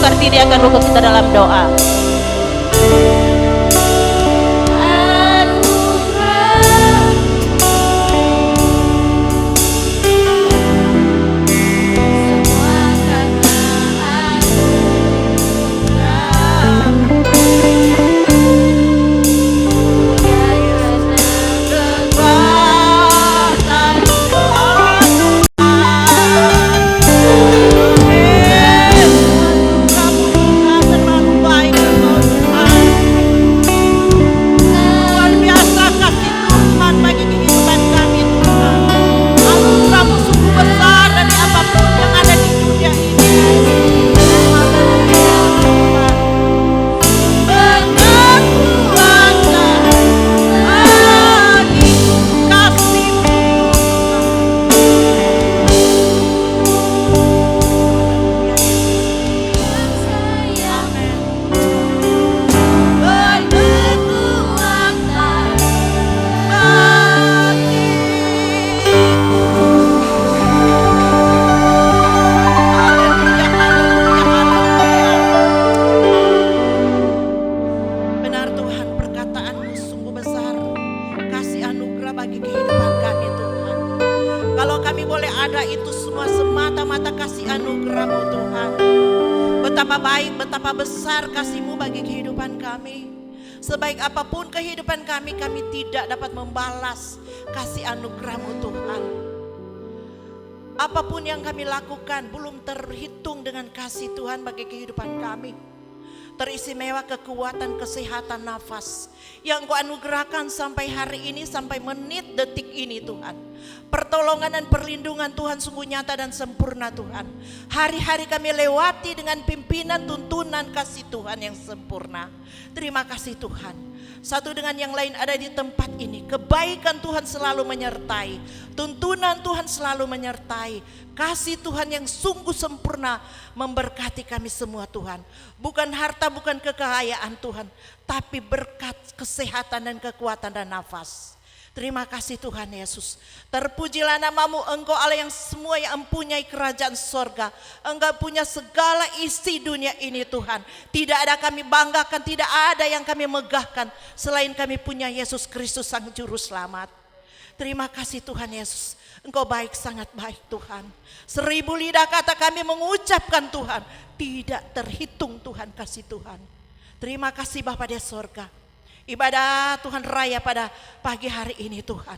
Kartini akan mengikut kita dalam doa. Betapa besar kasih-Mu bagi kehidupan kami. Sebaik apapun kehidupan kami, kami tidak dapat membalas kasih anugerah-Mu Tuhan. Apapun yang kami lakukan belum terhitung dengan kasih Tuhan bagi kehidupan kami. Teristimewa kekuatan, kesehatan, nafas yang Kau anugerahkan sampai hari ini, sampai menit detik ini Tuhan. Pertolongan dan perlindungan Tuhan sungguh nyata dan sempurna Tuhan. Hari-hari kami lewati dengan pimpinan, tuntunan kasih Tuhan yang sempurna. Terima kasih Tuhan. Satu dengan yang lain ada di tempat ini. Kebaikan Tuhan selalu menyertai. Tuntunan Tuhan selalu menyertai. Kasih Tuhan yang sungguh sempurna memberkati kami semua Tuhan. Bukan harta, bukan kekayaan Tuhan, tapi berkat kesehatan dan kekuatan dan nafas. Terima kasih Tuhan Yesus. Terpujilah nama-Mu, Engkau Allah yang semua yang mempunyai kerajaan sorga. Engkau punya segala isi dunia ini Tuhan. Tidak ada kami banggakan, tidak ada yang kami megahkan selain kami punya Yesus Kristus Sang Juru Selamat. Terima kasih Tuhan Yesus. Engkau baik, sangat baik Tuhan. 1000 lidah kata kami mengucapkan Tuhan, tidak terhitung Tuhan kasih Tuhan. Terima kasih Bapa di sorga. Ibadah Tuhan Raya pada pagi hari ini Tuhan.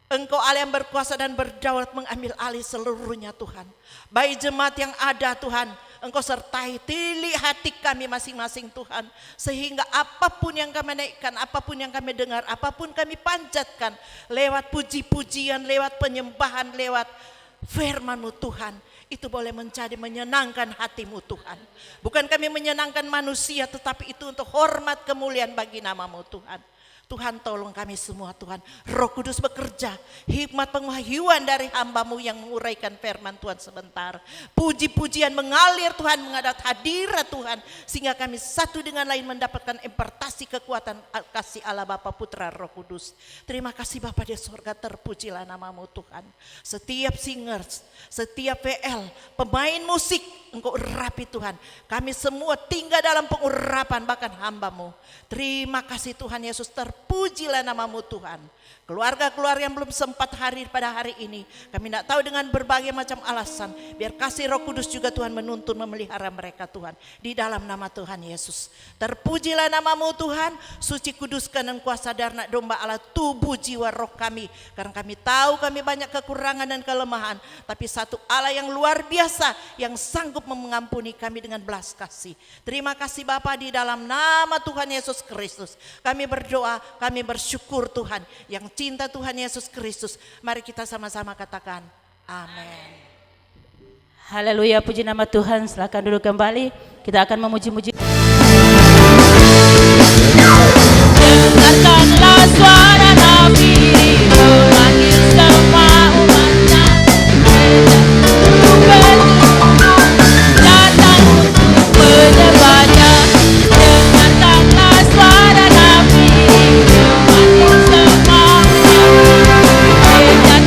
Engkau Allah yang berkuasa dan berdaulat mengambil alih seluruhnya Tuhan. Baik jemaat yang ada Tuhan, Engkau sertai tili hati kami masing-masing Tuhan. Sehingga apapun yang kami naikkan, apapun yang kami dengar, apapun kami panjatkan, lewat puji-pujian, lewat penyembahan, lewat firman-Mu Tuhan, itu boleh menjadi menyenangkan hati-Mu Tuhan. Bukan kami menyenangkan manusia, tetapi itu untuk hormat kemuliaan bagi nama-Mu Tuhan. Tuhan tolong kami semua Tuhan. Roh Kudus bekerja, hikmat pengwahyuan dari hamba-Mu yang menguraikan firman Tuhan sebentar. Puji-pujian mengalir Tuhan menghadap hadirat Tuhan. Sehingga kami satu dengan lain mendapatkan impartasi kekuatan kasih Allah Bapa Putra Roh Kudus. Terima kasih Bapa di sorga, terpujilah nama-Mu Tuhan. Setiap singers, setiap PL, pemain musik, Engkau urapi Tuhan. Kami semua tinggal dalam pengurapan bahkan hamba-Mu. Terima kasih Tuhan Yesus, terpujilah nama-Mu Tuhan. Keluarga-keluarga yang belum sempat hadir pada hari ini, kami tidak tahu dengan berbagai macam alasan. Biar kasih Roh Kudus juga Tuhan menuntun memelihara mereka Tuhan. Di dalam nama Tuhan Yesus. Terpujilah nama-Mu Tuhan, suci kuduskan dan kuasa darah domba Allah tubuh jiwa roh kami. Karena kami tahu kami banyak kekurangan dan kelemahan. Tapi satu Allah yang luar biasa yang sanggup mengampuni kami dengan belas kasih. Terima kasih Bapa, di dalam nama Tuhan Yesus Kristus. Kami berdoa, kami bersyukur Tuhan. Yang cinta Tuhan Yesus Kristus. Mari kita sama-sama katakan amin. Haleluya, puji nama Tuhan. Silakan duduk kembali. Kita akan memuji-muji. Dengarkanlah suara Nabi memanggil semua umatnya. Datang untuk menyembahnya. Dengarkanlah suara Nabi memanggil semua umatnya. Tuhan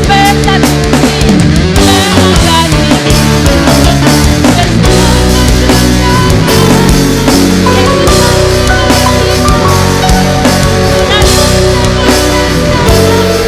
bersatu memberkati. Yesus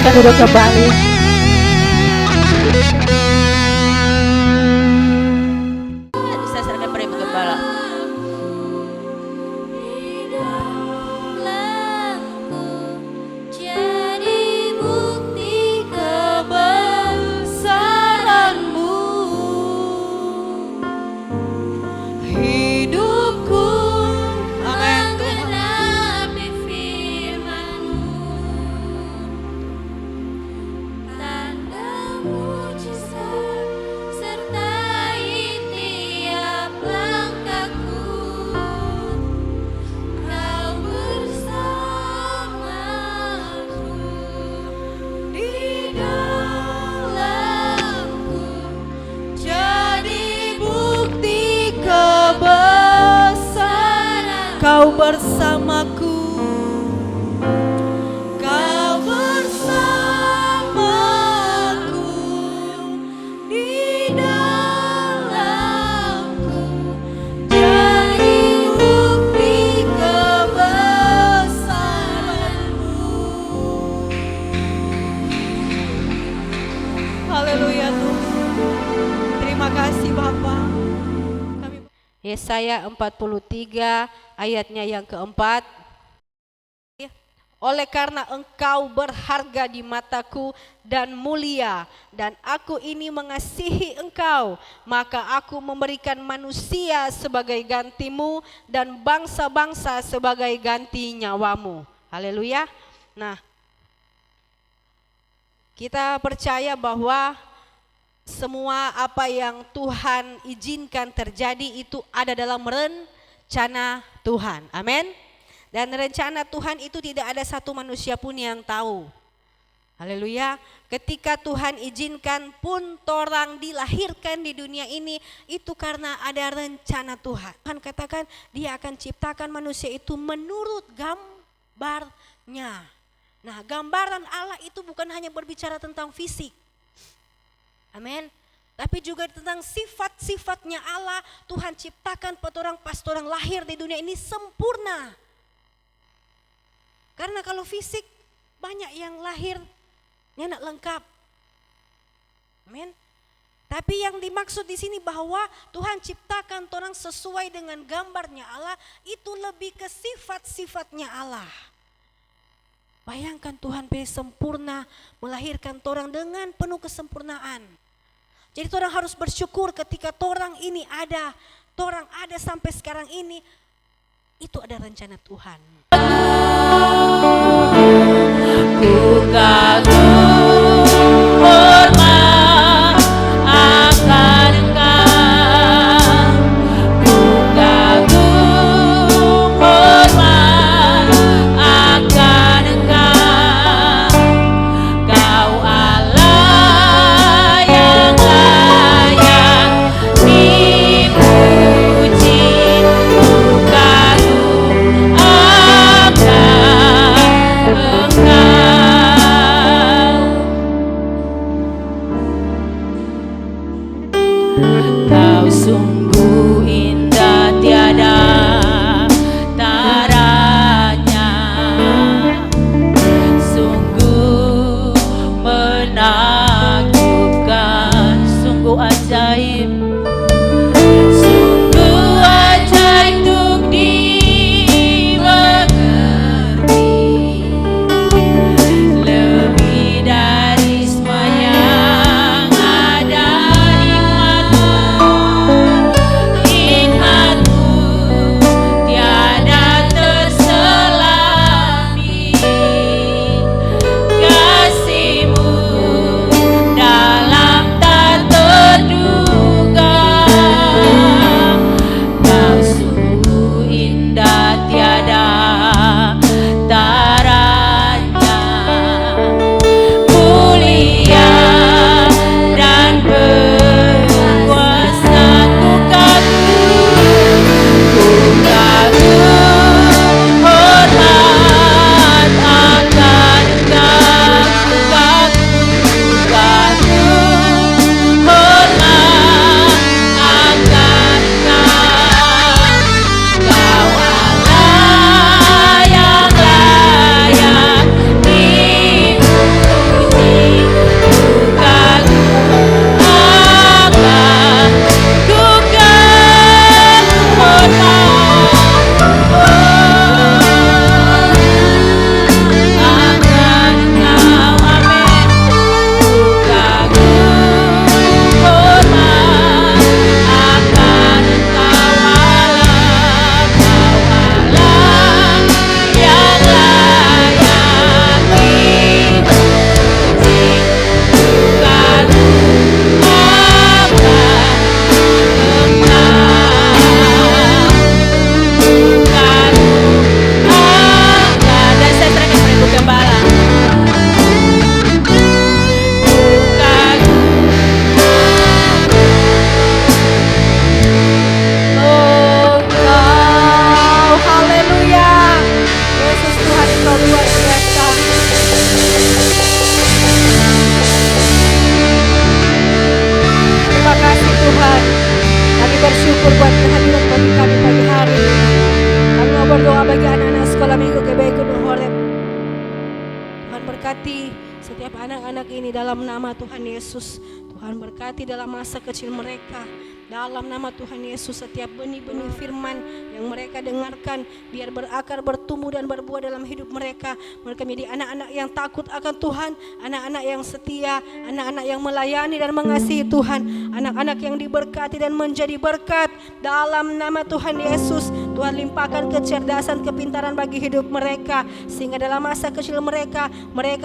silakan duduk kembali. Bisa silakan para ibu gembala. Jadi bukti kebesaran-Mu, hidupku menggenapi firman-Mu, tanda mujizat sertai tiap langkahku. Kau bersamaku di dalamku, jadi bukti kebesaran. Kau bersamaku, Kau bersamaku di dalamku, jadi bukti kebesaran-Mu. Haleluya Tuhan. Terima kasih Bapa. Yesaya 43 ayatnya yang keempat. Oleh karena Engkau berharga di mataku dan mulia, dan aku ini mengasihi Engkau, maka aku memberikan manusia sebagai gantimu dan bangsa-bangsa sebagai ganti nyawamu. Haleluya. Nah, kita percaya bahwa semua apa yang Tuhan izinkan terjadi itu ada dalam rencana Tuhan. Amin. Dan rencana Tuhan itu tidak ada satu manusia pun yang tahu. Haleluya. Ketika Tuhan izinkan pun torang dilahirkan di dunia ini, itu karena ada rencana Tuhan. Tuhan katakan Dia akan ciptakan manusia itu menurut gambarnya. Nah, gambaran Allah itu bukan hanya berbicara tentang fisik. Amin. Tapi juga tentang sifat-sifatnya Allah. Tuhan ciptakan pas orang lahir di dunia ini sempurna. Karena kalau fisik banyak yang lahir tidak lengkap. Amin. Tapi yang dimaksud di sini bahwa Tuhan ciptakan orang sesuai dengan gambarnya Allah, itu lebih ke sifat-sifatnya Allah. Bayangkan Tuhan pilih sempurna melahirkan orang dengan penuh kesempurnaan. Jadi orang harus bersyukur ketika orang ini ada, orang ada sampai sekarang ini, itu ada rencana Tuhan. Ku kagum hormat akan Engkau, ku kagum hormat akan Engkau, Kau Allah yang layak dipuji. Ku kagum akan berkati setiap anak-anak ini dalam nama Tuhan Yesus. Tuhan berkati dalam masa kecil mereka. Dalam nama Tuhan Yesus, setiap benih-benih firman yang mereka dengarkan biar berakar, bertumbuh dan berbuah dalam hidup mereka. Mereka menjadi anak-anak yang takut akan Tuhan, anak-anak yang setia, anak-anak yang melayani dan mengasihi Tuhan, anak-anak yang diberkati dan menjadi berkat. Dalam nama Tuhan Yesus, Tuhan limpahkan kecerdasan, kepintaran bagi hidup mereka, sehingga dalam masa kecil mereka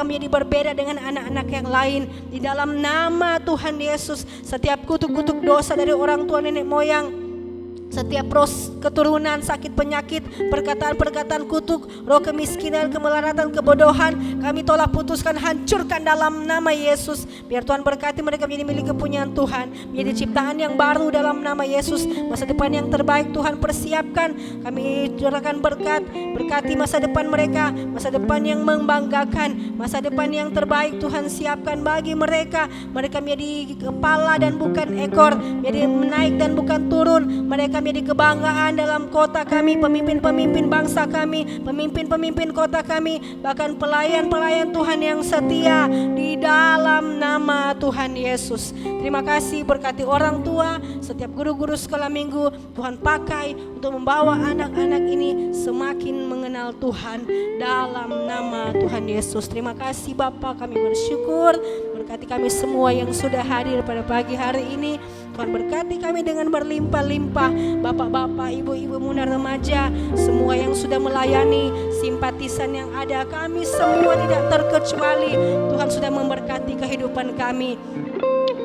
menjadi berbeda dengan anak-anak yang lain. Di dalam nama Tuhan Yesus, setiap kutuk-kutuk dosa dari orang tua nenek moyang, setiap roh keturunan, sakit penyakit, perkataan-perkataan kutuk, roh kemiskinan, kemelaratan, kebodohan, kami tolak, putuskan, hancurkan dalam nama Yesus. Biar Tuhan berkati mereka menjadi milik kepunyaan Tuhan, menjadi ciptaan yang baru dalam nama Yesus. Masa depan yang terbaik Tuhan persiapkan. Kami curahkan berkat, berkati masa depan mereka, masa depan yang membanggakan, masa depan yang terbaik Tuhan siapkan bagi mereka. Mereka menjadi kepala dan bukan ekor, menjadi menaik dan bukan turun. Mereka menjadi kebanggaan dalam kota kami, pemimpin-pemimpin bangsa kami, pemimpin-pemimpin kota kami, bahkan pelayan-pelayan Tuhan yang setia di dalam nama Tuhan Yesus. Terima kasih, berkati orang tua, setiap guru-guru sekolah minggu Tuhan pakai untuk membawa anak-anak ini semakin mengenal Tuhan dalam nama Tuhan Yesus. Terima kasih Bapa, kami bersyukur. Berkati kami semua yang sudah hadir pada pagi hari ini. Tuhan berkati kami dengan berlimpah-limpah. Bapak-bapak, ibu-ibu muda remaja, semua yang sudah melayani, simpatisan yang ada, kami semua tidak terkecuali. Tuhan sudah memberkati kehidupan kami.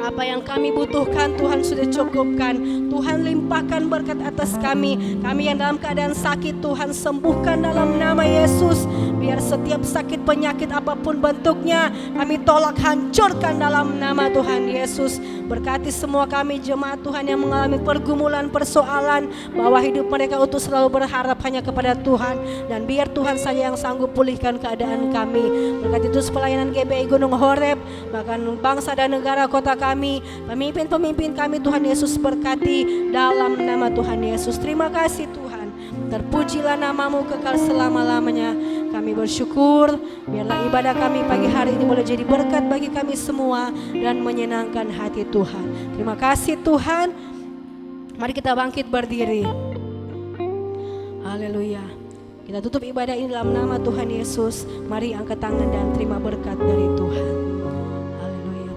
Apa yang kami butuhkan Tuhan sudah cukupkan. Tuhan limpahkan berkat atas kami. Kami yang dalam keadaan sakit Tuhan sembuhkan dalam nama Yesus. Biar setiap sakit penyakit apapun bentuknya kami tolak, hancurkan dalam nama Tuhan Yesus. Berkati semua kami jemaat Tuhan yang mengalami pergumulan, persoalan, bahwa hidup mereka untuk selalu berharap hanya kepada Tuhan. Dan biar Tuhan saja yang sanggup pulihkan keadaan kami. Berkati terus pelayanan GBI Gunung Horeb, bahkan bangsa dan negara kota kami, pemimpin-pemimpin kami Tuhan Yesus berkati dalam nama Tuhan Yesus. Terima kasih Tuhan, terpujilah namamu kekal selama-lamanya. Kami bersyukur, biarlah ibadah kami pagi hari ini boleh jadi berkat bagi kami semua dan menyenangkan hati Tuhan. Terima kasih Tuhan. Mari kita bangkit berdiri. Haleluya. Kita tutup ibadah ini dalam nama Tuhan Yesus. Mari angkat tangan dan terima berkat dari Tuhan. Haleluya.